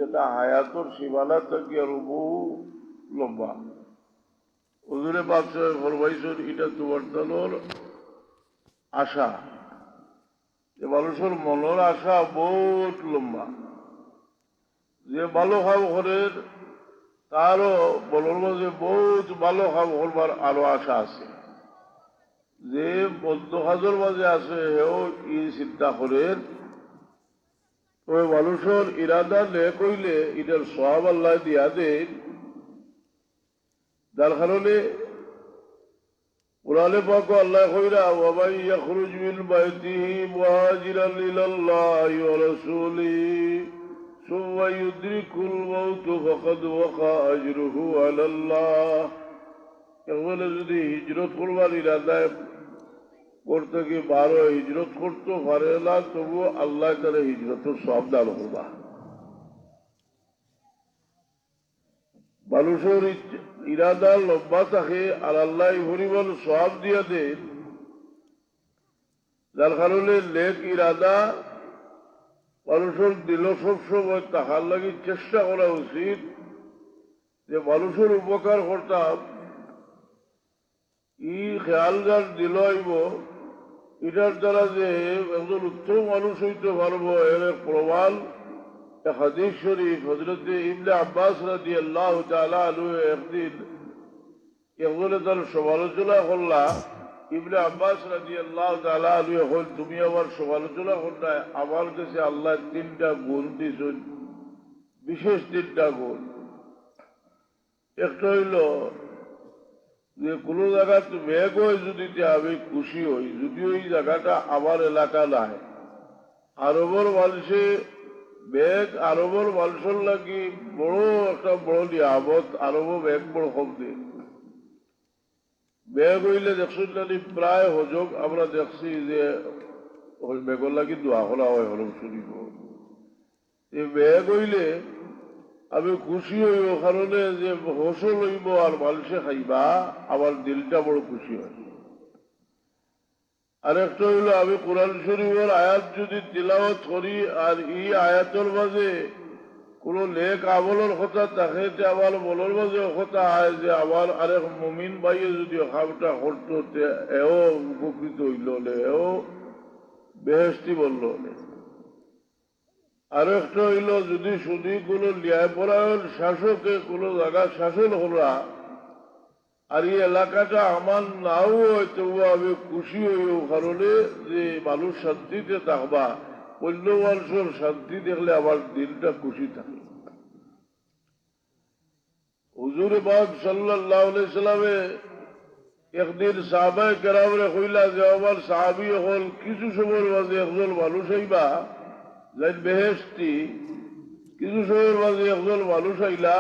যেটা হায়াতর সীমানা থেকে আরো বহু লম্বা। হুজুরে পাক সাহেব ফরমাইছেন এটা তোমার দলের আশা, যে মানুষের মনের আশা বহুত লম্বা। যে ভালো কাম করেন তারও মনের মাঝে বহুত ভালো কাম করবার আরো আশা আছে। যে বদ্ধ কাজের মাঝে আছে হেও ই চিন্তা করেন, তবে মানুষের ইরাদা নে কইলে এটার সওয়াব আল্লাহ দিয়া দেন। যার কারণে কুরআনে পাক আল্লাহ কইরা ওয়া মান ইয়াখরুজ মিন বাইতিহি মুহাজিরান ইলাল্লাহি ওয়া রাসূলিহি সুম্মা ইউদরিকুল মাউত ফাকাদ ওয়াকা আজরুহু আলাল্লাহ। এগুলো যদি হিজরত করবার ইরাদায় করতে গিয়ে 12 হিজরত করতে পারে না, তবুও আল্লাহ তারা হিজরতের সওয়াব দান করবা। মানুষের ইরাদা লম্বা থাকে আর আল্লাহ পরিমাণ সওয়াব দিয়া দেন। যার কারণে নেক ইরাদা মানুষের দিল সবসময় তাহার লাগি চেষ্টা করা উচিত যে মানুষের উপকার করতাম। ই খেয়াল যার দিল আইব এটার দ্বারা যে একজন উত্তম মানুষ হইতে পারবো এর প্রমাণ হাদিস শরীফ হযরত ইবনে আব্বাস রাদিয়াল্লাহু তাআলা আনহু একদিন একজনে তার সমালোচনা করলা। ইবনে আব্বাস রাদিয়াল্লাহু তাআলা আনহু হল তুমি আমার সমালোচনা করলা, আমার কাছে আল্লাহ 3টা গুণ দিয়েছেন, বিশেষ 3টা গুণ। একটা হইল যে কোন জায়গাতে মেঘ হয় যদি আমি খুশি হই, যদি ওই জায়গাটা আমার এলাকা নাই। আরবর মানুষে মেঘ আরবর মানুষের লাগি বড় একটা বড় নিয়ামত। আরব মেঘ বড় কম দিন মেঘ হইলে দেখছেন জানি প্রায় হজক আমরা দেখছি যে মেঘর লাগি দোয়া করা হয় হরম শরীফ। এই মেঘ হইলে আমি খুশি হইব কারণে যে ফসল হইব আর মানুষে খাইবা, আমার দিলটা বড় খুশি হয়। আরেকটা হইল আমি কোরআন শরীফের আয়াত যদি তিলাওয়াত করি আর এই আয়াতের মাঝে কোন নেক আমলের কথা থাকে, আমার মনের মাঝে কথা হয় যে আমার আরেক মুমিন ভাইয়ে যদি কামটা করতো এও উপকৃত হইল, এও বেহেশতি বলল। আর একটা হইল যদি শুধু কোন ন্যায়পরায়ণ শাসকে কোন জায়গা শাসন করা আর এই এলাকাটা আমার নাও হয়, তবু আমি খুশি হইও কারণে যে মানুষ শান্তিতে থাকবা, অন্য মানুষের শান্তি দেখলে আমার দিনটা খুশি থাকে। হুজুর পাক সাল্লাল্লাহু আলাইহি সাল্লামে একদিন সাহাবায়ে কেরামরে কইলা যে আমার সাহাবী হল কিছু সময়ের মাঝে একজন মানুষ হইবা যাই বেহেশতি, কিছু সময়ের মাঝে একজন মানুষ আইলা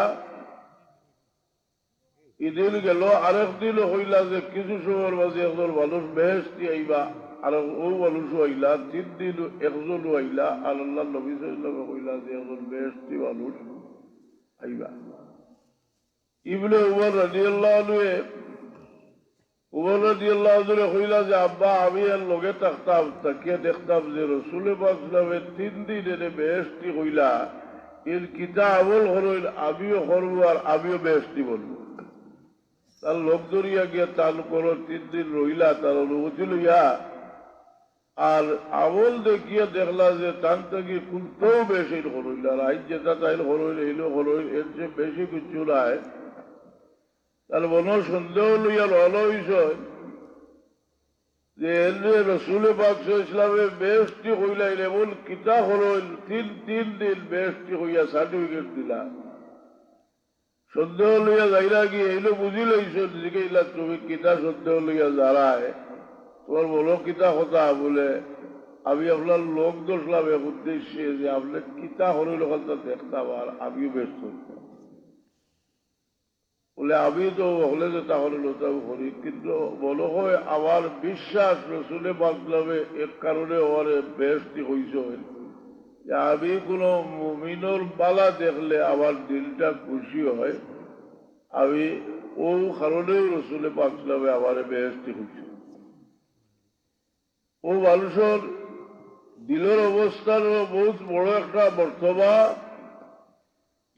ইদিন গেল, আরেক দিন হইলা যে কিছু সময়ের মাঝে একজন মানুষ বেহেশতি আইবা, আর ও মানুষও আইলা। 3 দিন একজনও আইলা, আর আল্লাহ নবী সাল্লাল্লাহু আলাইহি কইলা যে একজন বেহেশতি মানুষ আইবা। ইবনে উমর রাদিয়াল্লাহু আনহু কইলা যে আব্বা আমি আর লগে থাকতাম, তাকিয়ে দেখতাম যে রাসূল পাক সাল্লাল্লাহু আলাইহি 3 দিন এনে বেহেশতি কইলা, এর কিতা আমল হইল আমিও করবো আর আমিও বেহেশতি বলবো। তার লোক ধরিয়া গিয়া তার উপর 3 দিন রইলা, তার অনুমতি লইয়া আর আমল দেখিয়া দেখলা যে তার থেকে কোনটাও বেশি হরইল, আর আইন যেটা তাই হরইল এইলো হরইল, এর চেয়ে বেশি কিছু নাই। তার মনে সন্দেহ লইয়া রওনা হইছে যে এনে রাসূল পাক সাল্লাল্লাহু আলাইহি ওয়াসাল্লামে বেহেশতি কইলাইল এমন কিতা হরইল, 3 দিন বেহেশতি হইয়া সার্টিফিকেট দিলা। সন্দেহ লইয়া যাইরা গিয়ে এইলো বুঝি লইছ জিজ্ঞাইলা তুমি কিতা সন্দেহ লইয়া যারায়, তোমার বলো কিতা কথা? বলে আমি আপনার লোক দোষলাম এক উদ্দেশ্যে যে আপনার কিতা হরইল কথা দেখতাম আর আমিও ব্যস্ত হইতাম। বলে আমি তো হলে যে তাহলে লোতাও করি, কিন্তু মনে হয় আমার বিশ্বাস রসুলে বাকলামে এক কারণে আমার বেহেশতি হইছে যে আমি কোনো মুমিনের বালা দেখলে আমার দিলটা খুশি হয়, আমি ও কারণেও রসুলে বাকলামে আমার বেহেশতি হইছে। ও মানুষের দিলের অবস্থার বহুত বড় একটা বর্তমান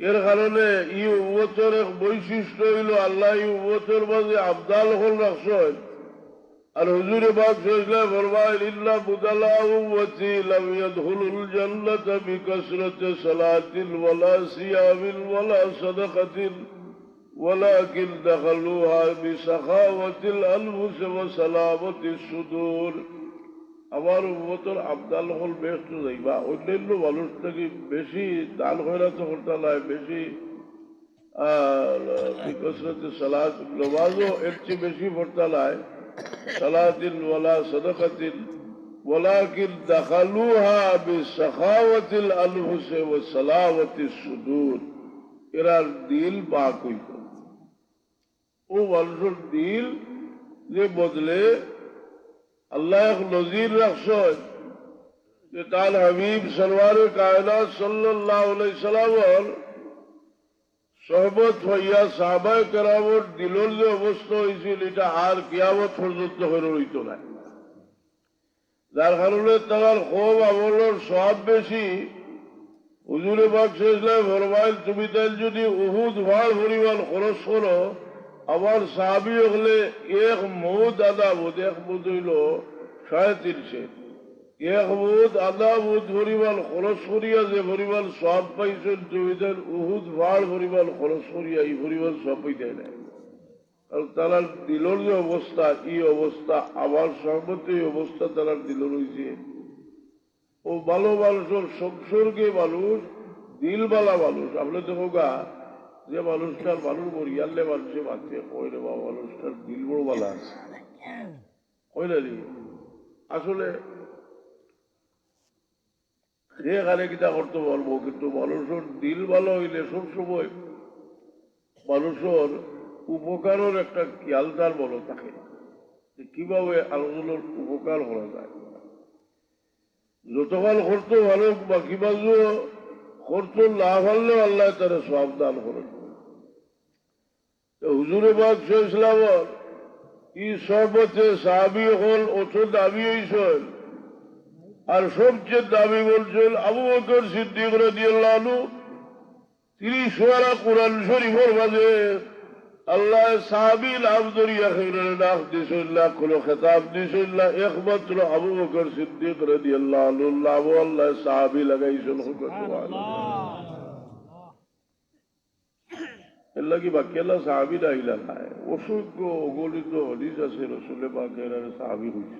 এর কারণে এই উম্মতের এক বৈশিষ্ট্য হইল আল্লাহ এই উম্মতের মাঝে আবদাল হল রাখছেন। আর হুজুরে পাক সাল্লাল্লাহু ফরমায় ইল্লা বুদালা উম্মতি লাম ইয়াদখুলুল জান্নাতা বিকাসরাতি সালাতিন ওয়ালা সিয়ামিন ওয়ালা সাদাকাতিন ওয়ালাকিন দাখালুহা বিসাখাওয়াতিল আনফুস ওয়া সালামাতিস সুদূর। আমার উম্মতের আবদাল হল বেস্ট যাইবা অন্যান্য মানুষ থেকে বেশি দান খয়রাত করতে লাই, বেশি বিকাসরাতি সালাত নমাজও এর চেয়ে বেশি পড়তে লাই, সালাতিন ওয়ালা সাদাকাতিন ওয়ালাকিন দাখালুহা বিসাখাওয়াতিল আনফুস ওয়া সালামাতিস সুদূর। এরার দিল পাক হইত। ও মানুষের দিল যে বদলে আল্লাহ এক নজির রাখছেন যে তার হাবিব সরওয়ারে কায়নাত সাল্লাল্লাহু আলাইহি সাল্লামের সহবত হইয়া সাহাবায়ে কেরামের দিলের যে অবস্থা হয়েছিল এটা আর কিয়ামত পর্যন্ত হয়ে রইত না। যার কারণে তার খুব আমলের সওয়াব বেশি। হুজুরে পাক সাল্লাল্লাহু ফরমাইল তুমি তাই যদি উহুদ ভার পরিমাণ খরচ করো, আমার সাহাবী হলে এক মুদ আদা মুদ, এক মুদ হইল 350, এক মুদ আদা মুদ পরিমাণ খরচ করিয়া যে পরিমাণ সওয়াব পাইছেন তুমি তাই উহুদ ভার পরিমাণ খরচ করিয়া এই পরিমাণ সওয়াব পাইতে নাই। আর তার দিলের যে অবস্থা, এই অবস্থা আমার সহমতে এই অবস্থা তার দিলের হয়েছে। ও ভালো মানুষের সংসর্গে মানুষ, দিলবালা মানুষ। আপনি দেখো গা যে মানুষটার মানুষ মরিয়ালে মানুষে বাঁচে কই রে বাবা মানুষটার দিল বড় বালা আছে, কই না রে? আসলে এখানে কিটা করতে পারবো, কিন্তু মানুষের দিল ভালো হইলে সবসময় মানুষের উপকারের একটা খেয়াল তার বলো থাকে যে কিভাবে আলোচনার উপকার করা যায়। যতকাল করতো ভালো, বাকি বাজু করতো না ভাললেও আল্লাহ তারা সওয়াব দান করেন। হুজুরে পাক সাল্লাল্লাহু আলাইহি ওয়াসাল্লাম এই সহবতে সাহাবী হল অত দাবি হয়েছেন। আর সবচেয়ে দাবি বলছেন আবু বকর সিদ্দিক রাদিয়াল্লাহু আনহু। তিনি সুরা কুরআন শরীফের মাঝে আল্লাহ সাহাবী নাম ধরিয়া ডাক দিয়েছেন, কোনো খেতাব দিয়েছেন না, একমাত্র আবু বকর সিদ্দিক রাদিয়াল্লাহু আনহু নাম আল্লাহ সাহাবী লাগাইছেন। এর লাগি বাকিয়ালা সাহাবী রাইলা নাই। অসংখ্য অগণিত হাদিস আছে রাসূলে পাকের সাহাবী হয়েছে,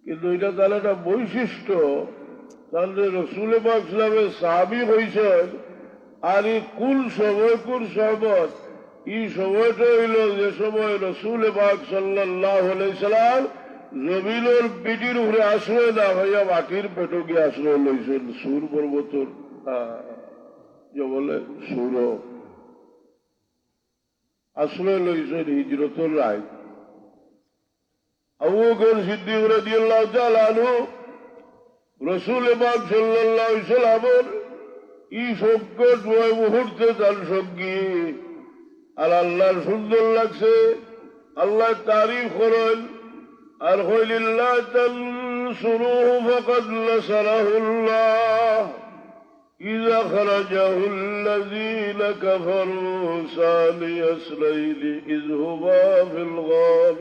কিন্তু এটা তাহলে একটা বৈশিষ্ট্য। তাহলে রাসূলে পাক সাল্লাল্লাহু আলাইহি সাহাবী হয়েছেন। আর এই কুল সময় কুল সহবত এই সময়টা হইল যে সময় রাসূলে পাক সাল্লাল্লাহু আলাইহি সাল্লাম জমিনের পিঠির উপরে আশ্রয় না হইয়া মাটির পেটে গিয়ে আশ্রয় লইছেন। সুর পর্বতর যে বলে সুর আশ্রয় লইছেন হিজরতের রায়। আবু বকর সিদ্দিক রাদিয়াল্লাহু তাআলা আনহু রাসূলে পাক সাল্লাল্লাহু আলাইহি সাল্লামের এই সংকটময় মুহূর্তে তার সঙ্গী। আর আল্লাহর সুন্দর লাগছে, আল্লাহ তারিফ করেন আর হইলিল্লাহ তানসুরুহু ফাকাদ নাসারাহুল্লাহ ইযা খারাজাহুল্লাযীনা কাফারু সানিয়াস লাইলি ইয হুমা ফিল গার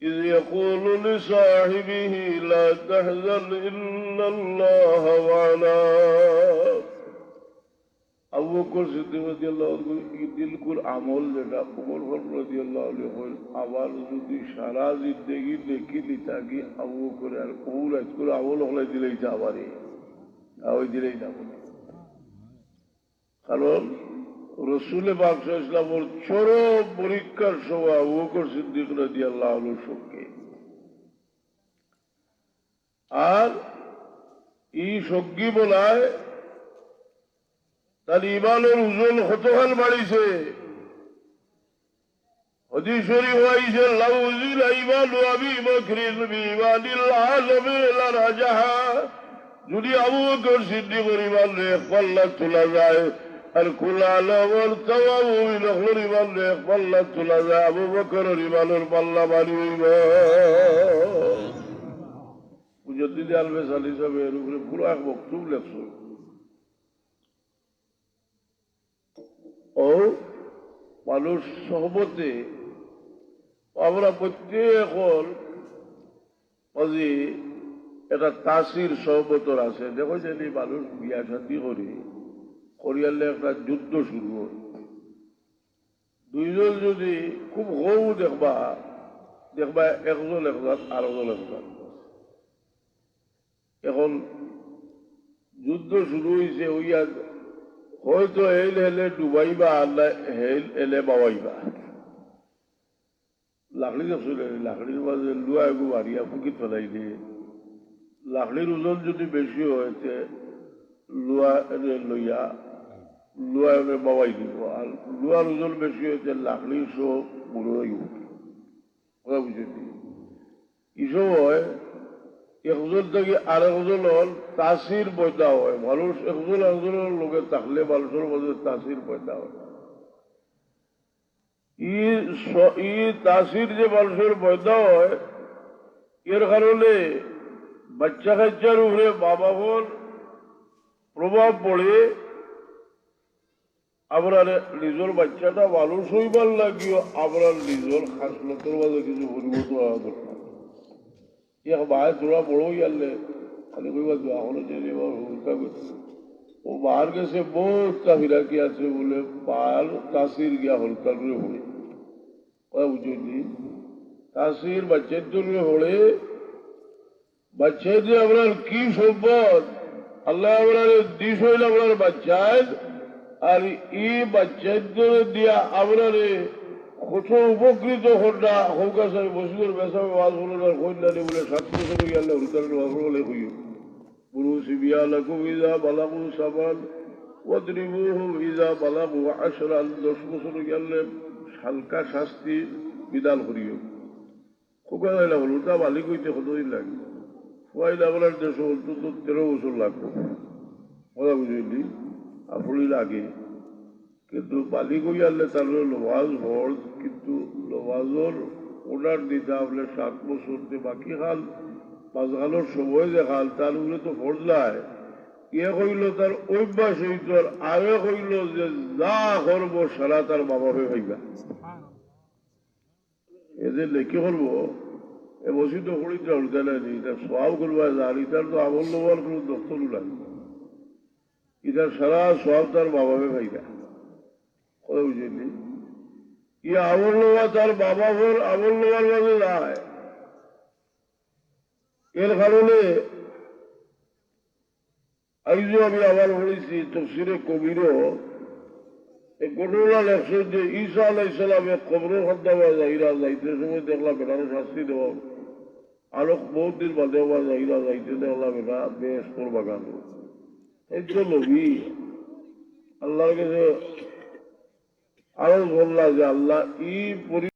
ইয ইয়াকুলু লিসাহিবিহি লা তাহজান ইন্নাল্লাহা মা'না। আবু বকর সিদ্দিক রাদিয়াল্লাহু আনহু দিলকুল আমল যেটা ওমর ফারুক রাদিয়াল্লাহু আনহু আবার যদি সারা জিন্দেগি দেখি লিতাকি আবু বকর আর ওর আজকুল আমল হলে দিলেই যা পারে ওই দিলেই না বলে। কারণ রাসূলে পাক সাল্লাল্লাহু আলাইহি ওয়াসাল্লামের চরম পরীক্ষার সময় আবু বকর সিদ্দিক রাদিয়াল্লাহু আনহুর সঙ্গে। আর এই সঙ্গী বলায় তার ইমানের ওজন কতখান বাড়িছে। হাদিস শরীফ হইছে লাউ উযিলা ইমানু আবী বকরিন বিঈমানিল আলামি লারাজাহা। যদি আবু বকর সিদ্দিকের ইমানের এক পাল্লা তোলা যায় আর কুল আলমের তাওয়াম মুমিনের ইমানের এক পাল্লা তোলা যায়, আবু বকরের ইমানের পাল্লা ভারী হইব। মুজাদ্দিদ আল-বেসালি সাহেব এর উপরে পুরো এক বক্তব্য লেখছেন। ও মানুষ সহমতে আমরা প্রত্যেক আজি এটা তাসির সহমতর আছে। দেখো যদি মানুষ বিয়া শান্তি করিয়ালে একটা যুদ্ধ শুরু হয়, দুইজন যদি খুব হৌ দেখবা একজন আরেকজন একজন। এখন যুদ্ধ শুরু হয়েছে হইয়া হয়তো হেল হেলে ডুবাইবা আর হেল এলে বাবাইবা। লাকড়ি দেখছিল, লাকড়ির মাঝে লুয়া এগু মারিয়া ফুকি ফেলাইলে লাকড়ির ওজন যদি বেশি হয়েছে লুয়া লইয়া লুয়া বাবাই দিব, আর লুয়ার ওজন বেশি হয়েছে লাকড়ির সব বুড়োই উঠে। কথা বুঝেছি? এসব হয় একজন থেকে আরেকজন হল তাসির পয়দা হয়। মানুষ একজন একজনের লোকে থাকলে মানুষের মধ্যে তাসির পয়দা হয়। ই তাসির যে মানুষের পয়দা হয়, এর কারণে বাচ্চা কাচ্চার উপরে বাবা বোন প্রভাব পড়ে। আমরা নিজের বাচ্চাটা মানুষ হইবার লাগিও আমরা নিজের খাসলতের মাঝে কিছু পরিবর্তন হওয়া দরকার। বাহার তোরা বড় হয়ে গেলে খালি কইবা এখন যে হুলকা করছে ও বাহার গেছে বহুত কাফিরা কি আছে বলে বাহার তাসির গিয়া হলকা করে হলে বুঝলি তাসির বাচ্চার জন্য হলে বাচ্চায় যে আপনার কি সম্পদ আল্লাহ আপনার দিস হইল আপনার বাচ্চায়, আর এই বাচ্চার জন্য দিয়া আপনার কত উপকৃত হন্ডা হৌকা সাহেব মসজিদের বেসাবে ওয়াজ হলার কন্যানি বলে 7 বছর গেলে হুলকারের ওয়াজ হলে হইল গুরু সিবিয়া লাকু ইজা বালাকু সাবান ওয়াদরিবুহুম ইজা বালাকু 10 10 বছর গেলে হালকা শাস্তি বিধান করিও। খোকা হইলা হল তা মালিক হইতে কতদিন লাগে হইলে আপনার 13 বছর লাগবে। কথা বুঝলি? আপনি লাগে কিন্তু মালিক হয়ে আনলে তার লওয়াজ ফরজ, কিন্তু লওয়াজর অর্ডার দিতে আপনি 7 বছর বাকি খাল মাঝখানোর সময় যে খাল তার উপরে তো ফরজ নাই। ইয়ে কইল তার অভ্যাস হইত, আর আগে কইল যে যা করবো সারা তার বাবা হয়ে হইবা। এদের লেখি করবো এ মসজিদ করিতে উল্টা নেই, এটা সব করবা যার ইটার তো আমল নেওয়ার কোন দপ্তর নাই, ইটার সারা সব তার বাবা হয়ে হইবা। কথা বুঝলি? ই আমল নেওয়া তার বাবা হর আমল নেওয়ার মাঝে নাই। এর কারণে আইজও আমি আবার বলেছি তফসিরে কবিরও এই ঘটনা লেখছে যে ঈসা আলাইহিস সালামের কবর খাদ্দাবা যাইরা যাইতে সময় দেখলাম বেটারও শাস্তি দেওয়া, আরো বহুত দিন বাদে যাইরা যাইতে দেখলাম এটা বেশ বাগান। এই তো নবী আল্লাহর কাছে আরো বললা যে আল্লাহ ই